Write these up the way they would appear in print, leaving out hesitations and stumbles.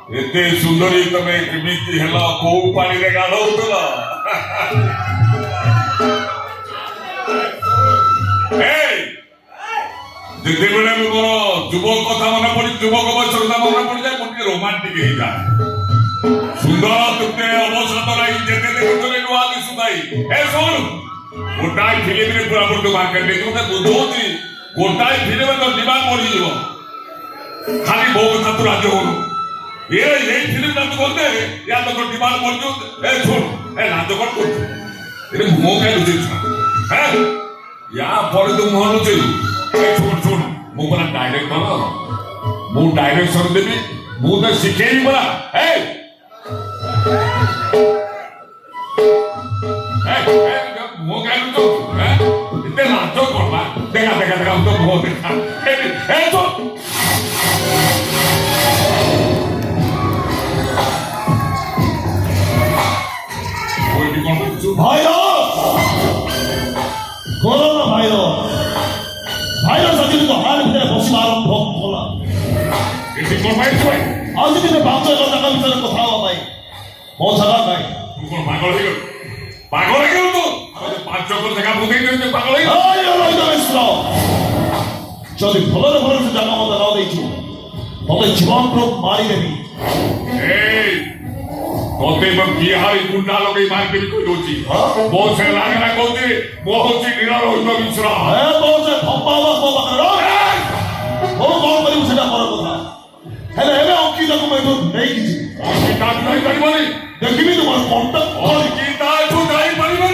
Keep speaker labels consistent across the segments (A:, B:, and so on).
A: ଏତେ ସୁନ୍ଦରୀ ତମେ କେମିତି ହେଲ? କୋଉ ପାଣିରେ ଗାଧଉଥିଲ? ଯେତେବେଳେ ମୋର ଯୁବକ କଥା ମନେ ପଡି, ଯୁବକ ବୟସ କଥା ମନେ ପଡିଯାଏ, ମୁଁ ଟିକେ ରୋମାଣ୍ଟିକ ହେଇଯାଏ। ସୁନ୍ଦର ତୁତେ ଅବସର ଲାଗି ଯେତେ ଦେଖୁଥିଲେ ନୂଆ ଦିଶୁଥାଇ। ଏ ଶୁଣ, ଗୋଟାଏ ଫିଲ୍ମରେ ପୁରାପୁରି ମାର୍କେଟ ମତେ ବୁଝଉଛି, ଗୋଟାଏ ଫିଲ୍ମରେ ତ ଡିମାଣ୍ଡ ବଢିଯିବ। ଖାଲି ବୋଉ କଥା ତୁ ରାଜ୍ୟ ହଉନୁ। এই ফিল্ম নাচ করতে ইয়া তো ডিমান্ড বলছো। এ শোন, এ নাচ করতে এটা মুখ কেন দিচ্ছ? হ্যাঁ, ইয়া পরে তো মুখ লুচে। এ শোন শোন, ମୁଁ ପରା ଡାଇରେକ୍ଟର, ମୁଁ ଡାଇରେକ୍ସନ ଦେବି, ମୁଁ ତ ଶିଖେଇବି ପରା। ମୁଁ କାହିଁ ଏତେ ନାଚ କରବା? ଦେଖା ଦେଖା ଦେଖା ତ ମୁହ ଦେଖା।
B: ଭାଇରସ କରୋନା ଭାଇରସ ଆଜି କିନ୍ତୁ ହାଲ ଭିତରେ ବସିବା ଆରମ୍ଭ କଲା।
A: ଏଠି କଣ ପାଇଁ ତୁ?
B: ଆଜି କିନ୍ତୁ 5 ଜାଗା ଭିତରେ କଥା ହେବା ପାଇଁ ମୋ ଜାଗା ନାହିଁ।
A: ତୁ କଣ ପାଗଳ ହେଇଗଲୁ? ପାଗଳ ହେଇଗଲୁ ତୁ? 5 ଜାଗା ବୁଝେଇ ଦେଉଛି ପାଗଳ ହେଇଗଲୁ?
B: ଯଦି ଭଲରେ ଭଲରେ ସେ ଜାଗା ମତେ ନ ଦେଇଛୁ ତତେ ଜୀବନରୁ ମାରିଦେବି।
A: ତତେ ବିହାରୀ ଗୁଣ୍ଡା ଲଗେଇ ମାରିଦେବି କହିଦଉଛି। ମୋ ସେ ଲାଗିଲା କହୁଛି ମୋ ହଉଛି ନୀଳରୋହିତ ମିଶ୍ର।
B: ମୁଁ କଣ କରିବୁ ସେଟା ବଡ କଥା। ହେଲେ ଏବେ ଅଙ୍କିତାକୁ ମୁଁ ଏଠୁ ନେଇକି ଯିବି।
A: ଅଙ୍କିତା ଯାଇପାରିବନି।
B: ଦେଖିବି ତୁମର କଣ୍ଟାକ୍ଟ।
A: ଅଙ୍କିତା ଏଠୁ ଯାଇପାରିବନି।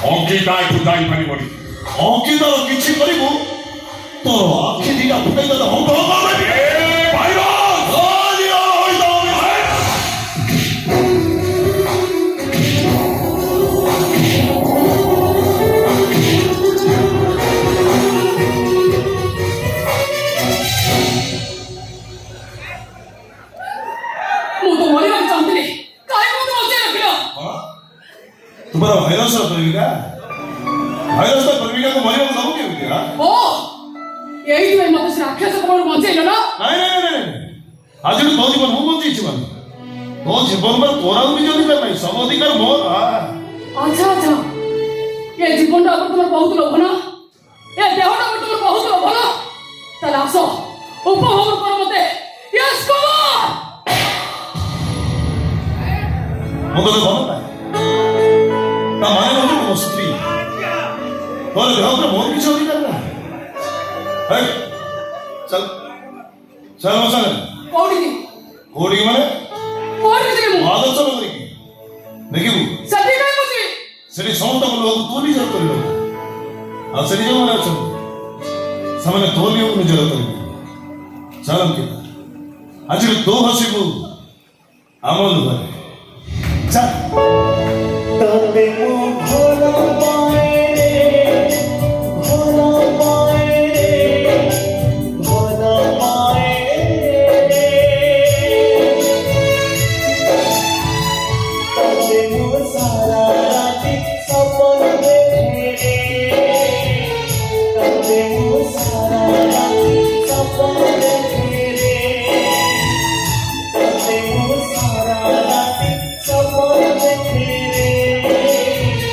A: ଅଙ୍କିତା ଏଠୁ ଯାଇପାରିବନି।
B: ଅଙ୍କିତାର କିଛି କରିବୁ ତୋର ଆଖି ଦିଟା ଫୁଟେଇ ଦେଲେ ହଙ୍ଗ ହଙ୍ଗ तुम्हारा भाईरस प्रेमिका भाईरस प्रेमिका को मरिया बताओ केମିତି?
C: ओ यही तो मत से राक्षस को बंचेइलो ना?
B: नहीं नहीं नहीं आज तो जीवन मु बंचेइछि मान तो जीवन पर तोरा भी जदी नहीं सब अधिकार मोर।
C: अच्छा अच्छा, ये जीवन टा पर तुम बहुत लोभ ना, ये देहटा पर तुम बहुत लोभ ना, ताला आसो उपभोग करो मते। यस कम
B: मो तो भलो पाए माने नहीं तुम स्त्री और देह पर मोर किसी अधिकार ना। चल चल मसाले
C: कोडी
B: माने
C: से मु
B: आदत चलो करी देखिबू
C: सती काय मुझे
B: सेठी समस्त लोग तू निजर करिलो आ सेठी जो माने अछन सामने तो लियो निजर करिलो। चल अंकिता आज तो हसीबू आमल भाई चल तबे